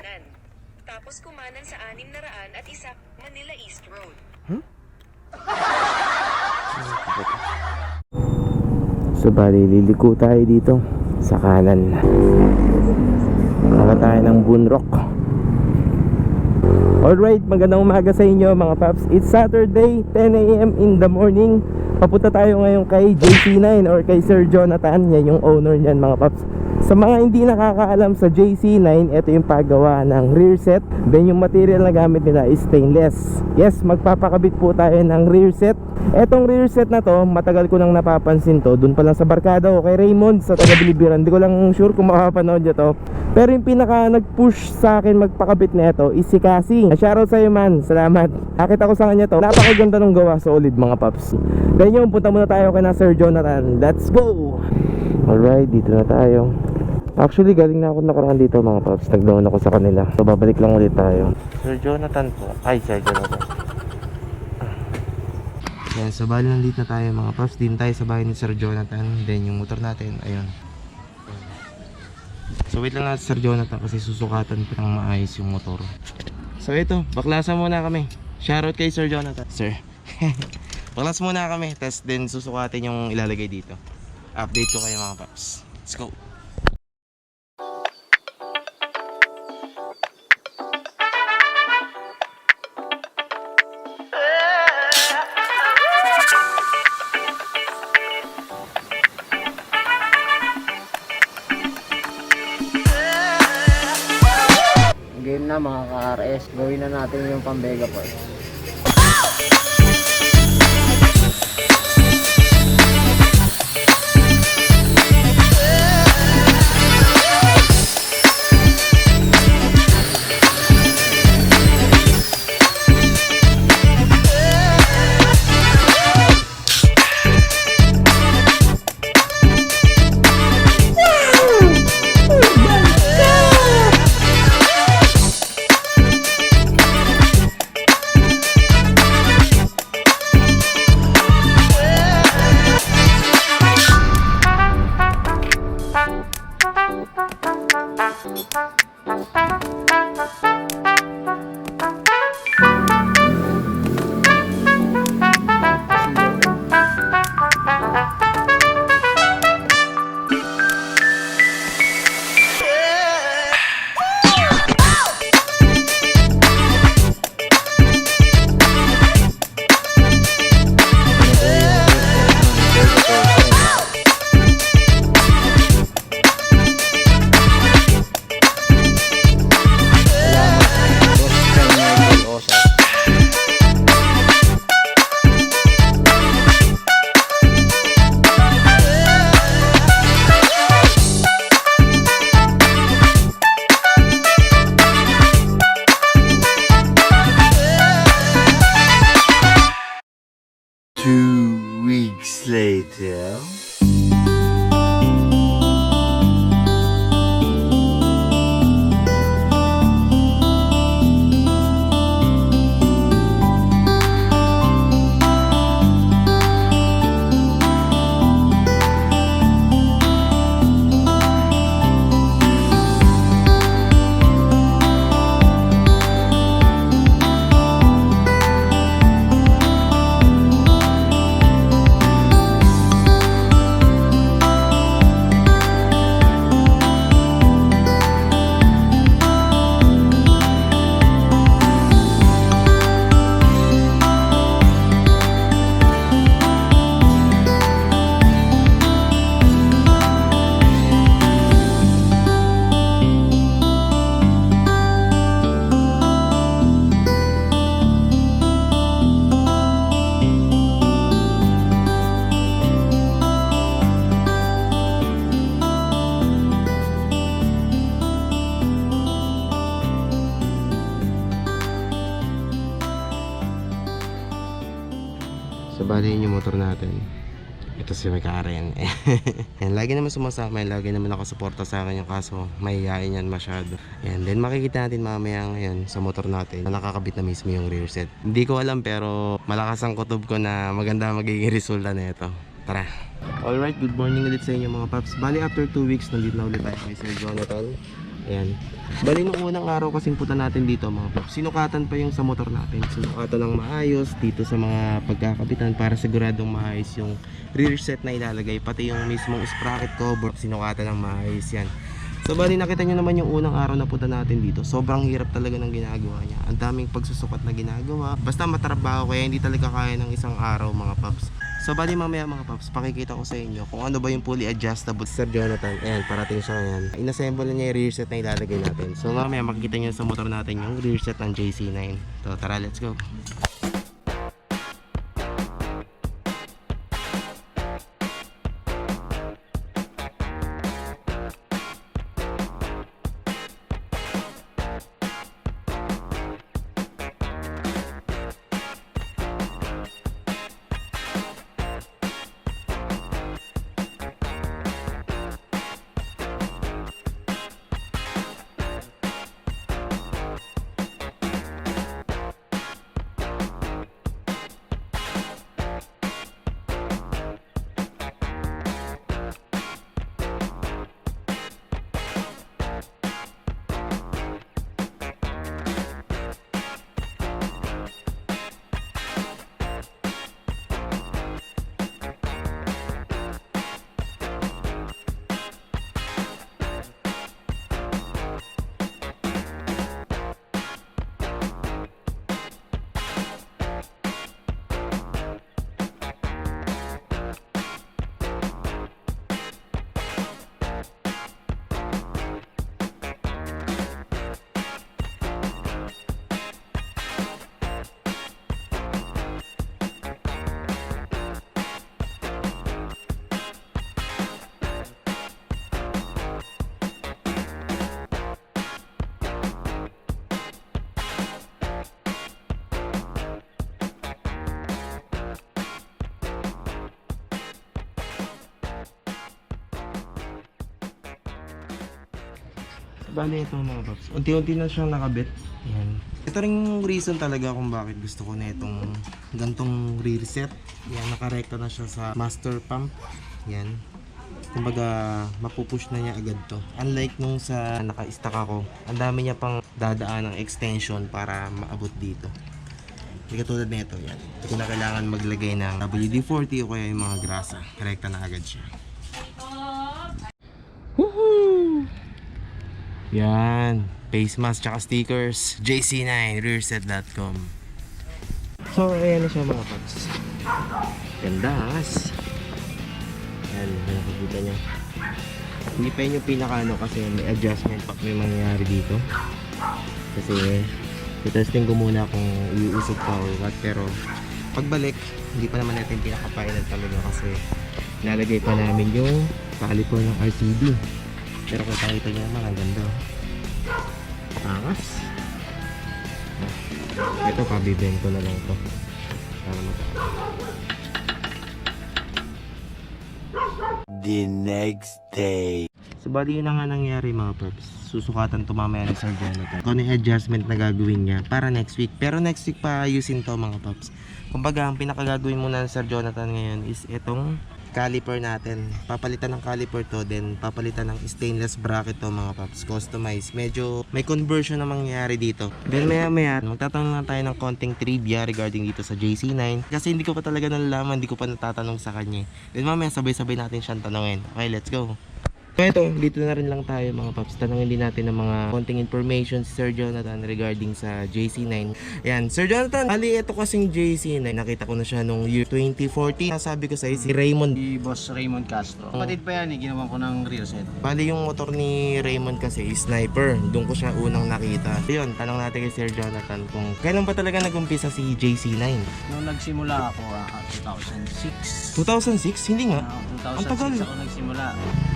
kanan. Tapos kumanan sa 601 Manila East Road. So bali, liliko tayo dito sa kanan. Nakaka tayo ng Bunrock. Alright, magandang umaga sa inyo mga paps. It's Saturday, 10 AM in the morning. Papunta tayo ngayon kay JC9 or kay Sir Jonathan. Yan yung owner niyan mga paps. Sa mga hindi nakakaalam sa JC9, ito yung paggawa ng rear set. Then yung material na gamit nila is stainless. Yes, magpapakabit po tayo ng rear set. Etong rear set na to, matagal ko nang napapansin to dun pa lang sa barkada o kay Raymond sa taga-Bilibiran. Hindi ko lang sure kung makapanood nyo to. Pero yung pinaka nag-push sa akin magpakabit na ito is si Cassie. Shoutout sa'yo man, salamat. Nakita ko sa kanya to, napakaganda ng gawa, solid mga paps. Then yung punta muna tayo kay na Sir Jonathan. Let's go! Alright, dito na tayo. Actually, galing na ako nakaraan dito mga paps. Nag-down ako sa kanila. So, babalik lang ulit tayo. Sir Jonathan po. Ay, Sir Jonathan. Yan, so bali nandito na tayo mga paps. Din tayo sa bahay ni Sir Jonathan. Then yung motor natin, ayun. So wait lang natin Sir Jonathan kasi susukatan pa ng maayos yung motor. So ito, baklasan muna kami. Shoutout kay Sir Jonathan. Sir. Baklas muna kami. Tapos din susukatin yung ilalagay dito. Update ko kayo mga paps. Let's go. Game na mga ka-RS, gawin na natin yung pambega parts. Later. So bali yun yung motor natin. Ito si Karen. Yan, lagi naman sumasama, lagi naman nakasuporta sa akin, yung kaso mahihayin yan masyado. Yan, then makikita natin mamaya ngayon sa motor natin na nakakabit na mismo yung rear set. Hindi ko alam pero malakas ang kutob ko na maganda magiging resulta na ito. Tara. Alright, good morning ulit sa inyo mga paps. Bali after 2 weeks nandito na ulit tayo kay Sir Jonathan. Ayan. Bali nung unang araw kasing punta natin dito mga paps, sinukatan pa yung sa motor natin. Sinukatan ng maayos dito sa mga pagkakabitan para siguradong maayos yung rear set na ilalagay. Pati yung mismong sprocket cover, sinukatan ng maayos yan. So bali nakita nyo naman yung unang araw na punta natin dito. Sobrang hirap talaga ng ginagawa niya. Ang daming pagsusukat na ginagawa. Basta matrabaho kaya hindi talaga kaya ng isang araw mga paps. So bali mamaya mga paps, pakikita ko sa inyo kung ano ba yung fully adjustable Sir Jonathan. Ayan, parating siya ngayon. Inassemble na niya yung rear set na ilalagay natin. So mamaya makikita nyo sa motor natin yung rear set ng JC9. So tara, let's go. Bali ito mga paps, unti-unti na siyang nakabit. Yan. Ito rin yung reason talaga kung bakit gusto ko na itong gantong rear set. Yan, nakarekta na siya sa master pump. Yan. Kumbaga mapupush na niya agad to. Unlike nung sa naka-stack ako, ang dami niya pang dadaan ng extension para maabot dito. Hindi katulad nito, yan. Hindi ko na kailangan maglagay ng WD-40 o kaya yung mga grasa. Rekta na agad siya. Woohoo! Yan, face mask tsaka stickers, JC9 rearset.com. So ayan na siya mga paps. Gandas. Yan, nakikita nyo. Hindi pa yun yung pinakano kasi may adjustment pa may mangyayari dito. Kasi testing ko muna kung iusog pa or what. Pero pagbalik, hindi pa naman natin pinaka-final talaga kasi nalagay pa namin yung caliper ng RCD. Pero kung nakita nyo naman, ang ganda. Angas. Ito, pabibend ko na lang ito. Para The next day. So bali yun na nga nangyari mga paps. Susukatan to mamaya ni Sir Jonathan kung ano yung adjustment na gagawin niya para next week. Pero next week pa ayusin to mga paps. Kumbaga ang pinakagagawin muna ni Sir Jonathan ngayon is itong caliper natin. Papalitan ng caliper to, then papalitan ng stainless bracket to mga paps. Customize. Medyo may conversion na mangyayari dito. Then maya maya magtatanong na tayo ng konting trivia regarding dito sa JC9 kasi hindi ko pa talaga nalalaman, hindi ko pa natatanong sa kanya. Then mamaya sabay-sabay natin siyang tanongin. Okay, let's go. So ito, dito na rin lang tayo mga paps. Tanongin din natin ng mga konting information si Sir Jonathan regarding sa JC9. Ayan, Sir Jonathan, ali ito kasing JC9. Nakita ko na siya nung year 2014. Sabi ko sa'yo, si Raymond. Si Boss Raymond Castro. Kapatid pa yan ginawa ko ng rear set. Bali yung motor ni Raymond kasi is sniper. Doon ko siya unang nakita. Yun, tanong natin kay Sir Jonathan kung kailan ba talaga nag-umpisa si JC9? Nung nagsimula ako, 2006. 2006? Hindi nga. Ang tagal. 2006 ako nagsimula.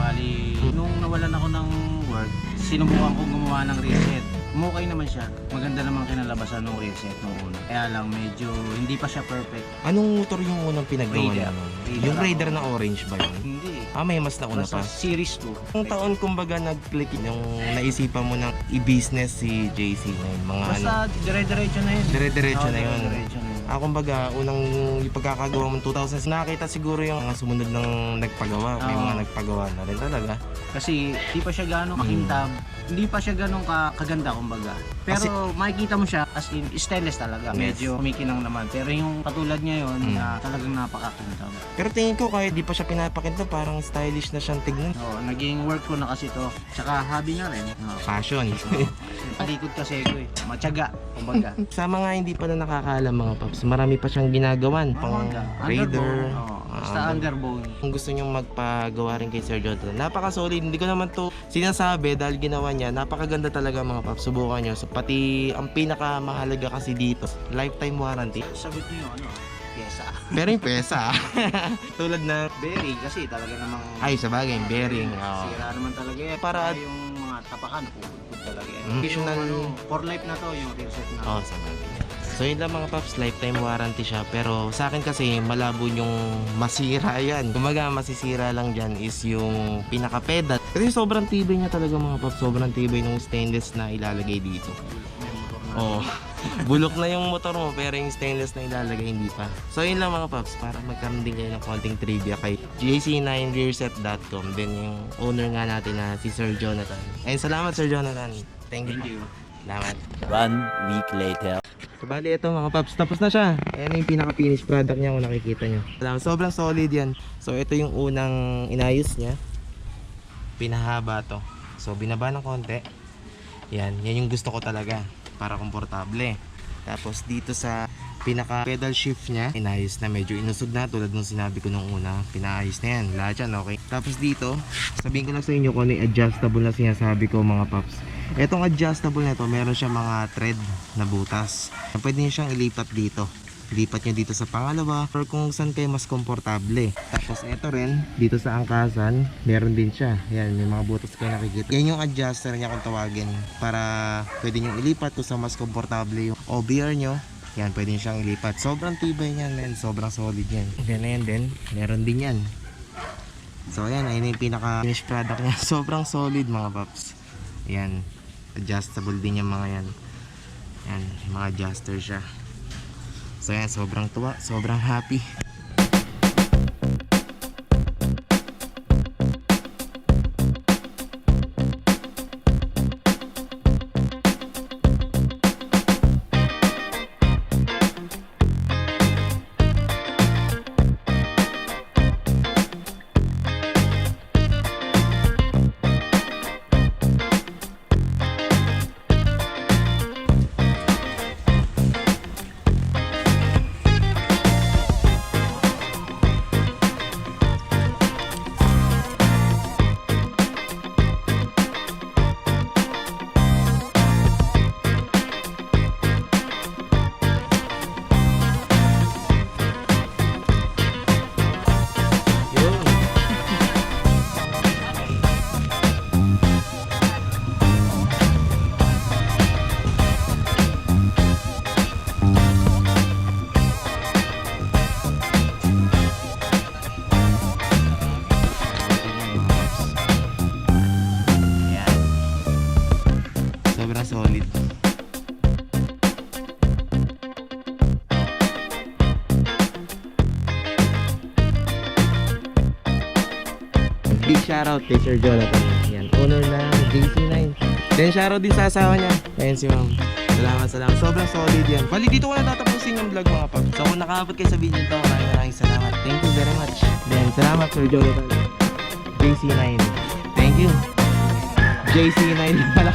Bali, nung nawalan ako ng work, sinubukan ko gumawa ng rear set. Okay naman siya. Maganda naman kinalabasan ng rear set nung una. Kaya lang medyo hindi pa siya perfect. Anong motor yung unang pinagawa Raider. naman? Raider Yung ako. Raider na orange ba yun? Hindi. May mas nauna Basta pa. series 2. Ang taon kumbaga nag-click yung naisipan mo ng i-business si JC9, mga ano. Basta dire-diretso na yun. Dire-diretso na yun. Dire-diretso na yun. Kumbaga, unang ipagkakagawa mo 2000, nakita siguro yung mga sumunod ng nagpagawa. May Oo. mga nagpagawa na rin talaga. Kasi di pa siya gaano makintab. Hindi pa siya ganun kaganda kumbaga. Pero makikita mo siya as in stainless talaga. Yes. Medyo kumikinang naman. Pero yung katulad ngayon na talagang napakakintab. Pero tingin ko kahit di pa siya pinapakinta, parang stylish na siyang tignan. Oo, naging work ko na kasi to. Tsaka hobby nga rin. Fashion. Palikod kasi ko eh. Matyaga, kumbaga. Sa mga hindi pa na nakakaalam mga paps, marami pa siyang ginagawan. Pang raider. Basta underbone. Kung gusto nyong magpagawa rin kay Sir Jonathan, napaka-solid. Hindi ko naman to sinasabi dahil ginawa niya. Napakaganda talaga mga paps. Subukan nyo. So, pati ang pinakamahalaga kasi dito, lifetime warranty. Sagot niyo yung ano, pyesa. Pero yung pesa. Tulad na, Bearing kasi talaga namang ay sa bagay, bearing. Oo. sira naman talaga eh. Para- Para yung mga tapakan, pupudpud talaga eh. Additional- Yung ano, for life na to, yung rear set na. Oo, sa bagay. So yun lang mga paps, lifetime warranty siya. Pero sa akin kasi malabo yung masira yan. Kumaga masisira lang dyan is yung pinaka-pedal. Kasi sobrang tibay niya talaga mga paps. Sobrang tibay ng stainless na ilalagay dito. May motor na. Oo. Bulok na yung motor mo pero yung stainless na ilalagay hindi pa. So yun lang mga paps, para magkaroon din kayo ng konting trivia kay jc9rearset.com. Then yung owner nga natin na si Sir Jonathan. And salamat Sir Jonathan. Thank Thank you. you. Salamat. 1 week later. So, bali ito mga paps, tapos na siya. Ayan yung pinaka-finished product niya kung nakikita nyo. Sobrang solid yan. So ito yung unang inayos niya. Pinahaba to. So binaba ng konti. Yan yung gusto ko talaga. Para komportable. Tapos dito sa pinaka pedal shift niya, inayos na, medyo inusog na tulad nung sinabi ko nung una. Pinaayos na yan, lahat yan okay. Tapos dito, sabihin ko lang sa inyo kung ano yung adjustable na sinasabi ko mga paps. Etong adjustable na to, meron siya mga thread na butas. Pwede nyo siyang ilipat dito. Lipat nyo dito sa pangalawa or kung saan kayo mas komportable. Tapos ito rin, dito sa angkasan, meron din siya. Yan, may mga butas kayo nakikita. Yan yung adjuster niya kung tawagin. Para pwede nyo ilipat kung saan mas komportable yung OBR nyo. Yan, pwede nyo siyang ilipat. Sobrang tibay niyan, man. Sobrang solid yan. Then ayan din, meron din yan. So ayan, ayun yung pinaka-finished product niya. Sobrang solid mga paps. Yan, adjustable din yung mga yan. Yan, mga adjuster siya. So yan, sobrang tuwa, sobrang happy. Sobrang solid. Big shoutout kay Sir Jonathan. Yan, owner ng JC9. Then shoutout din sa asawa niya. Ayan si ma'am. Salamat. Sobrang solid yan. Bali, dito ko na tatapusin yung vlog mga paps. So kung nakaabot kayo sa video ito, maraming salamat. Thank you very much. Then salamat Sir Jonathan. JC9. Thank you. JC9 pala.